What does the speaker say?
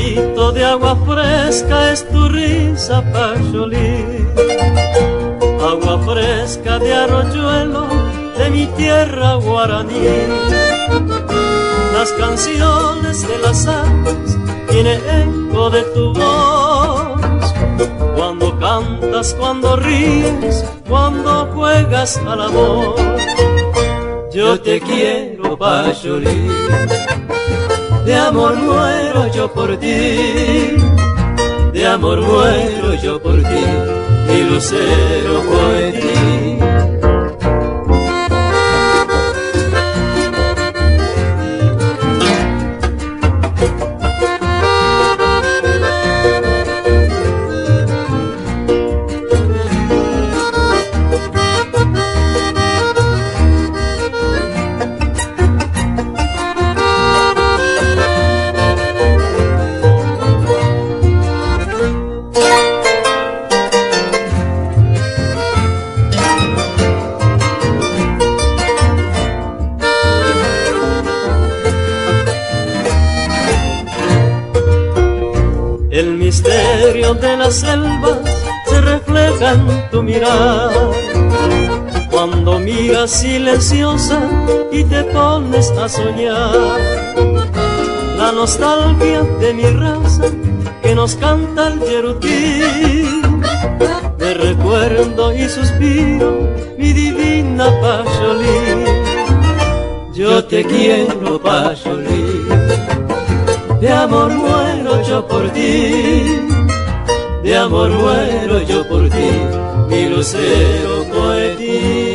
Chorrito de agua fresca es tu risa, Pacholí. Agua fresca de arroyuelo de mi tierra guaraní. Las canciones de las aves tienen eco de tu voz. Cuando cantas, cuando ríes, cuando juegas al amor. Yo te quiero, Pacholí, de amor muero yo por ti, de amor muero yo por ti, mi lucero poetí. El misterio de las selvas se refleja en tu mirar, cuando miras silenciosa y te pones a soñar. La nostalgia de mi raza que nos canta el yerutí, de recuerdo y suspiro, mi divina Pacholí. Yo te quiero, Pacholí, de amor muero yo por ti, de amor muero yo por ti, mi lucero poetí.